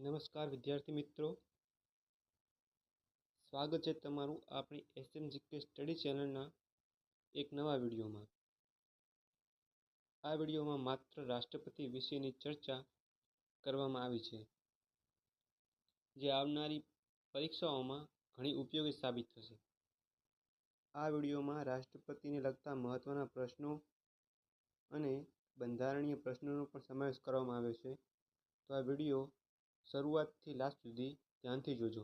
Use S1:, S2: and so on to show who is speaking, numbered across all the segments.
S1: નમસ્કાર વિદ્યાર્થી મિત્રો, સ્વાગત છે તમારું આપણી SMGK સ્ટડી ચેનલના એક નવા વિડીયોમાં. આ વિડીયોમાં માત્ર રાષ્ટ્રપતિ વિશેની ચર્ચા કરવામાં આવી છે, જે આવનારી પરીક્ષાઓમાં ઘણી ઉપયોગી સાબિત થશે. આ વિડીયોમાં રાષ્ટ્રપતિને લગતા મહત્ત્વના પ્રશ્નો અને બંધારણીય પ્રશ્નોનો પણ સમાવેશ કરવામાં આવ્યો છે. તો આ વિડીયો શરૂઆતથી લાસ્ટ સુધી ધ્યાનથી જોજો.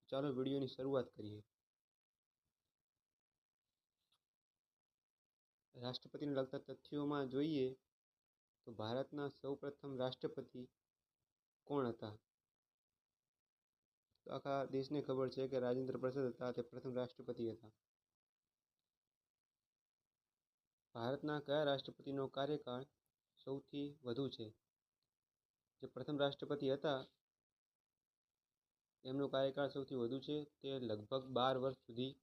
S1: ચાલો વિડીયોની શરૂઆત કરીએ. રાષ્ટ્રપતિને લગતા તથ્યોમાં જોઈએ તો ભારતના સૌપ્રથમ રાષ્ટ્રપતિ કોણ હતા? તો આખા દેશને ખબર છે કે રાજેન્દ્ર પ્રસાદ હતા, તે પ્રથમ રાષ્ટ્રપતિ હતા. ભારતના કયા રાષ્ટ્રપતિનો કાર્યકાળ સૌથી વધુ છે? જે પ્રથમ રાષ્ટ્રપતિ હતા એમનો કાર્યકાળ સૌથી વધુ છે. તે લગભગ 12 વર્ષ સુધી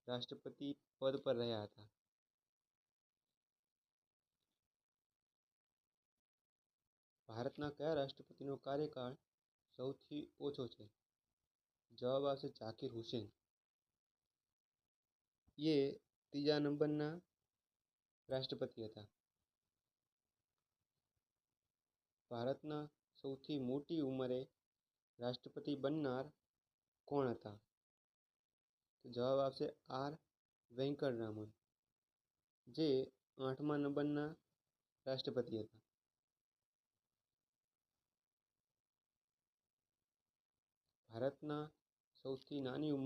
S1: રાષ્ટ્રપતિ પદ પર રહ્યા હતા. ભારતના કયા રાષ્ટ્રપતિનો કાર્યકાળ સૌથી ઓછો છે? જવાબ આવશે ઝાકિર હુસેન. એ ત્રીજા નંબરના રાષ્ટ્રપતિ હતા. ભારતના સૌથી મોટી ઉંમરે રાષ્ટ્રપતિ બનનાર કોણ હતા? તો જવાબ આવશે આર વેંકટરામન, જે 8મા નંબરના રાષ્ટ્રપતિ હતા. ભારતના સૌથી નાની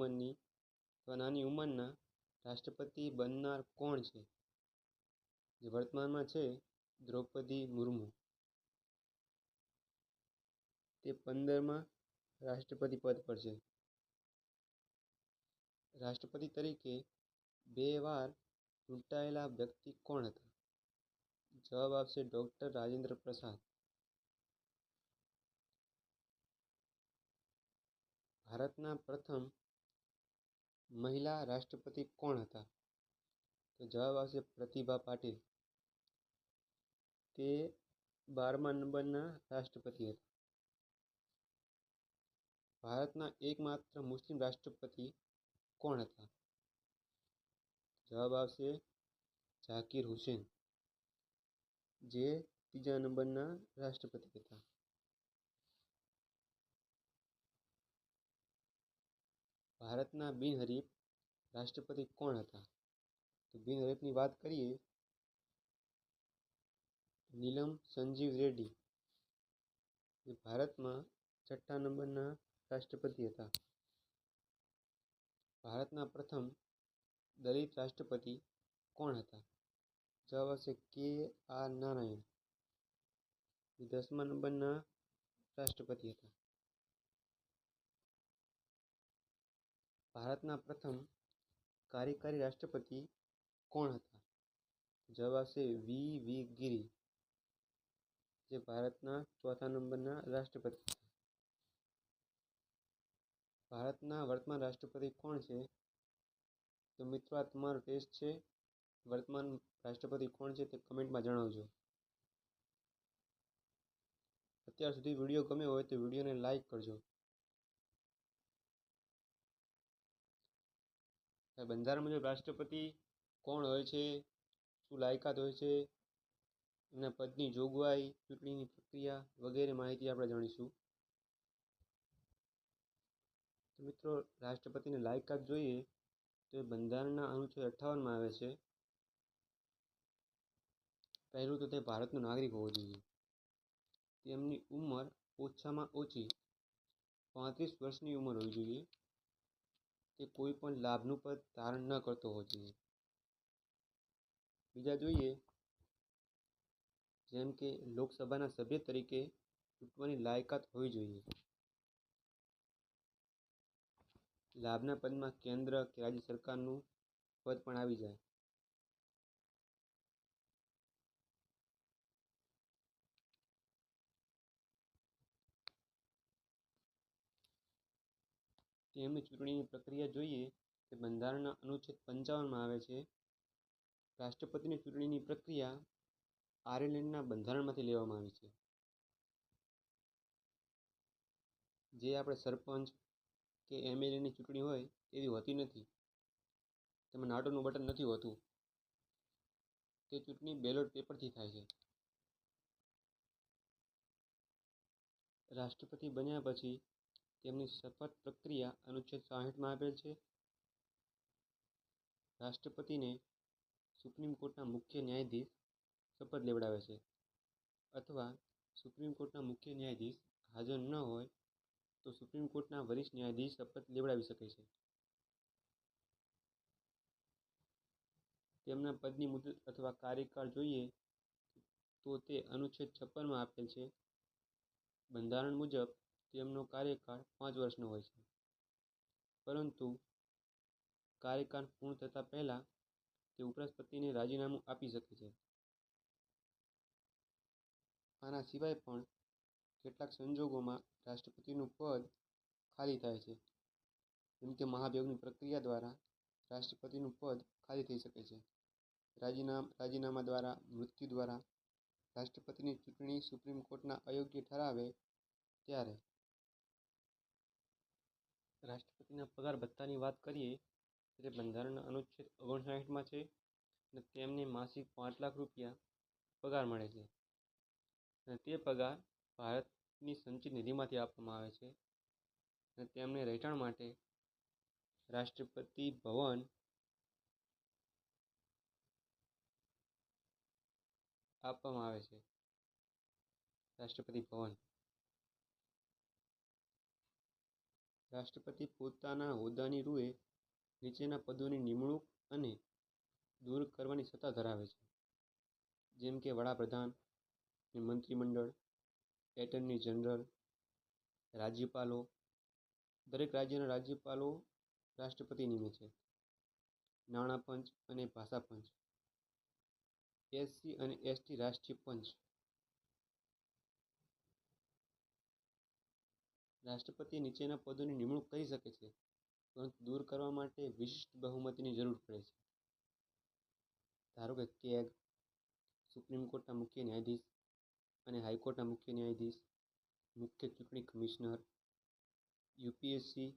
S1: ઉંમરના રાષ્ટ્રપતિ બનનાર કોણ છે? જે વર્તમાનમાં છે દ્રૌપદી મુર્મુ. તે 15મા રાષ્ટ્રપતિ પદ પર છે. રાષ્ટ્રપતિ તરીકે 2 વાર ચૂંટાયેલા વ્યક્તિ કોણ હતા? જવાબ આવશે ડૉક્ટર રાજેન્દ્ર પ્રસાદ. ભારતના પ્રથમ મહિલા રાષ્ટ્રપતિ કોણ હતા? તો જવાબ આવશે પ્રતિભા પાટીલ. તે 12મા નંબરના રાષ્ટ્રપતિ હતા. ભારતના એકમાત્ર મુસ્લિમ રાષ્ટ્રપતિ કોણ હતા? જવાબ આવશે ઝાકિર હુસેન, જે ત્રીજા નંબરના રાષ્ટ્રપતિ હતા. ભારતના બિનહરીફ રાષ્ટ્રપતિ કોણ હતા? તો બિનહરીફની વાત કરીએ, નીલમ સંજીવ રેડ્ડી, જે ભારતમાં 6ઠ્ઠા નંબરના રાષ્ટ્રપતિ હતા. ભારતના પ્રથમ દલિત રાષ્ટ્રપતિ કોણ હતા? જવાબ આવશે કે આર નારાયણ, જે 10મા નંબરના રાષ્ટ્રપતિ હતા. ભારતના પ્રથમ કાર્યકારી રાષ્ટ્રપતિ કોણ હતા? જવાબ આવશે વી ગિરી, જે ભારતના 4થા નંબરના રાષ્ટ્રપતિ હતા. ભારતના વર્તમાન રાષ્ટ્રપતિ કોણ છે? તો મિત્રો, આ તમારો ટેસ્ટ છે. વર્તમાન રાષ્ટ્રપતિ કોણ છે તે કમેન્ટમાં જણાવજો. અત્યાર સુધી વિડીયો ગમ્યો હોય તો વિડીયોને લાઈક કરજો. બંધારણ મુજબ રાષ્ટ્રપતિ કોણ હોય છે, શું લાયકાત હોય છે, એમના પદની જોગવાઈ, ચૂંટણીની પ્રક્રિયા વગેરે માહિતી આપણે જાણીશું. તો મિત્રો, રાષ્ટ્રપતિની લાયકાત જોઈએ તો એ બંધારણના અનુચ્છેદ 58માં આવે છે. પહેલું તો તે ભારતનો નાગરિક હોવો જોઈએ. તેમની ઉંમર ઓછામાં ઓછી 35 વર્ષની ઉંમર હોવી જોઈએ. તે કોઈ પણ લાભનું પદ ધારણ ન કરતો હોવો જોઈએ. બીજા જોઈએ, જેમ કે લોકસભાના સભ્ય તરીકે ચૂંટવાની લાયકાત હોવી જોઈએ. લાભના પદમાં કેન્દ્ર કે રાજ્ય સરકારનું પદ પણ આવી જાય. તેમની ચૂંટણીની પ્રક્રિયા જોઈએ તે બંધારણના અનુચ્છેદ 55માં આવે છે. રાષ્ટ્રપતિની ચૂંટણીની પ્રક્રિયા આયર્લેન્ડના બંધારણમાંથી લેવામાં આવી છે. જે આપણે સરપંચ કે એમએલએની ચૂંટણી હોય એવી હોતી નથી. તેમાં નાટોનું બટન નથી હોતું. તે ચૂંટણી બેલોટ પેપરથી થાય છે. રાષ્ટ્રપતિ બન્યા પછી તેમની શપથ પ્રક્રિયા અનુચ્છેદ 60માં આપેલ છે. રાષ્ટ્રપતિને સુપ્રીમ કોર્ટના મુખ્ય ન્યાયાધીશ શપથ લેવડાવે છે, અથવા સુપ્રીમ કોર્ટના મુખ્ય ન્યાયાધીશ હાજર ન હોય તો સુપ્રીમ કોર્ટના વરિષ્ઠ ન્યાયાધીશ શપથ લેવડાવી શકે છે. તેમના પદની મુદત અથવા કાર્યકાળ જોઈએ તો તે અનુચ્છેદ 56માં આપેલ છે. બંધારણ મુજબ તેમનો કાર્યકાળ 5 વર્ષનો હોય છે, પરંતુ કાર્યકાળ પૂર્ણ થતાં પહેલાં તે ઉપરાષ્ટ્રપતિને રાજીનામું આપી શકે છે. આના સિવાય પણ કેટલાક સંજોગોમાં રાષ્ટ્રપતિનું પદ ખાલી થાય છે, જેમ કે મહાભિયોગની પ્રક્રિયા દ્વારા રાષ્ટ્રપતિનું પદ ખાલી થઈ શકે છે. રાજીનામા દ્વારા, મૃત્યુ દ્વારા રાષ્ટ્રપતિની ચૂંટણી સુપ્રીમ કોર્ટના અયોગ્ય ઠરાવે ત્યારે. રાષ્ટ્રપતિના પગાર ભથ્થાની વાત કરીએ તો તે બંધારણના અનુચ્છેદ 59માં છે અને તેમને માસિક 5 લાખ રૂપિયા પગાર મળે છે. અને તે પગાર ભારતની સંચિત નિધિમાંથી આપવામાં આવે છે અને તેમને રહેઠાણ માટે રાષ્ટ્રપતિ ભવન આપવામાં આવે છે. રાષ્ટ્રપતિ ભવન. રાષ્ટ્રપતિ પોતાના હોદ્દાની રૂએ નીચેના પદોની નિમણૂક અને દૂર કરવાની સત્તા ધરાવે છે, જેમ કે વડાપ્રધાન, મંત્રીમંડળ, એટર્ની જનરલ, રાજ્યપાલો. દરેક રાજ્યના રાજ્યપાલો રાષ્ટ્રપતિ નિમે છે. નાણાં પંચ અને ભાષા પંચ. એસસી અને એસટી રાષ્ટ્રીય પંચ. રાષ્ટ્રપતિ નીચેના પદોની નિમણૂક કરી શકે છે, પરંતુ દૂર કરવા માટે વિશિષ્ટ બહુમતીની જરૂર પડે છે. ધારો કે કેગ, સુપ્રીમ કોર્ટના મુખ્ય ન્યાયાધીશ અને હાઈકોર્ટના મુખ્ય ન્યાયાધીશ, મુખ્ય ચૂંટણી કમિશનર, યુપીએસસી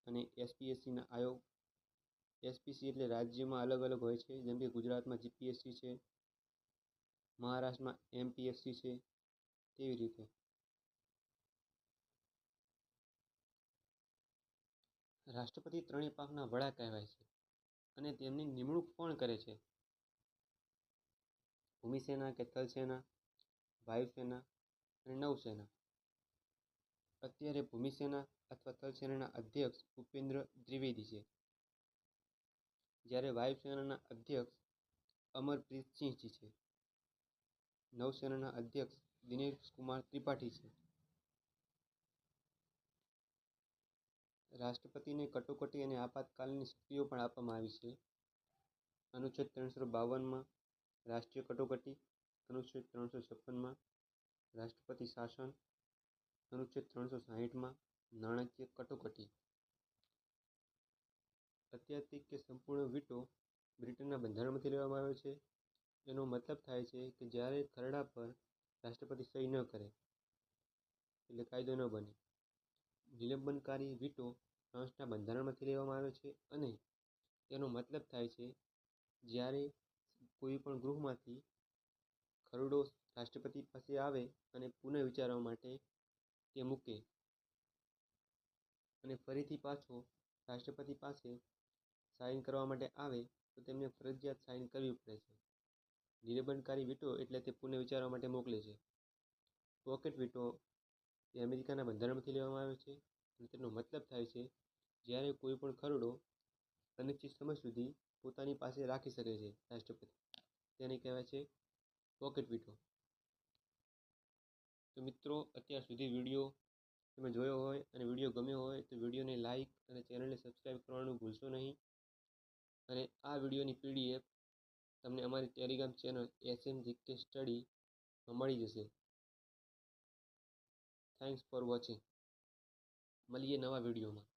S1: અને એસપીએસસીના આયોગ. એસપીસી એટલે રાજ્યમાં અલગ અલગ હોય છે, જેમ કે ગુજરાતમાં જીપીએસસી છે, મહારાષ્ટ્રમાં એમપીએસસી છે, તેવી રીતે. રાષ્ટ્રપતિ ત્રણેય પાંખના વડા કહેવાય છે અને તેમની નિમણૂક પણ કરે છે. ભૂમિસેના કે થલસેના, વાયુસેના અને નૌસેના. અત્યારે ભૂમિસેના અથવા થલસેનાના અધ્યક્ષ ભૂપેન્દ્ર ત્રિવેદી છે, જ્યારે વાયુસેનાના અધ્યક્ષ અમરપ્રીત સિંહજી છે. નૌસેનાના અધ્યક્ષ દિનેશ કુમાર ત્રિપાઠી છે. રાષ્ટ્રપતિને કટોકટી અને આપાતકાલીન શક્તિઓ પણ આપવામાં આવી છે. અનુચ્છેદ 352માં રાષ્ટ્રીય કટોકટી, અનુચ્છેદ 356માં રાષ્ટ્રપતિ શાસન, અનુચ્છેદ 360માં નાણાકીય કટોકટી. અત્યાધિક કે સંપૂર્ણ વીટો બ્રિટનના બંધારણમાંથી લેવામાં આવ્યો છે. એનો મતલબ થાય છે કે જ્યારે ખરડા પર રાષ્ટ્રપતિ સહી ન કરે એટલે કાયદો ન બને. નિલંબનકારી વીટો ફ્રાન્સના બંધારણમાંથી લેવામાં આવે છે અને તેનો મતલબ થાય છે જ્યારે કોઈ પણ ગૃહમાંથી ખરડો રાષ્ટ્રપતિ પાસે આવે અને પુનઃ વિચારવા માટે તે મૂકે અને ફરીથી પાછો રાષ્ટ્રપતિ પાસે સાઇન કરવા માટે આવે તો તેમને ફરજિયાત સાઇન કરવી પડે છે. નિલંબનકારી વીટો એટલે તે પુનઃ વિચારવા માટે મોકલે છે. પોકેટ વીટો એ અમેરિકાના બંધારણમાંથી લેવામાં આવ્યો છે અને તેનો મતલબ થાય છે જ્યારે કોઈ પણ ખરડો અનિશ્ચિત સમય સુધી પોતાની પાસે રાખી શકે છે રાષ્ટ્રપતિ, તેને કહેવાય છે પોકેટ વીટો. તો મિત્રો, અત્યાર સુધી વિડીયો તમે જોયો હોય અને વિડીયો ગમ્યો હોય તો વિડીયોને લાઇક અને ચેનલને સબસ્ક્રાઈબ કરવાનું ભૂલશો નહીં. અને આ વિડીયોની પીડીએફ તમને અમારી ટેલિગ્રામ ચેનલ SM-GK સ્ટડીમાં મળી જશે. Thanks for watching. મળીએ નવા વિડીયોમાં.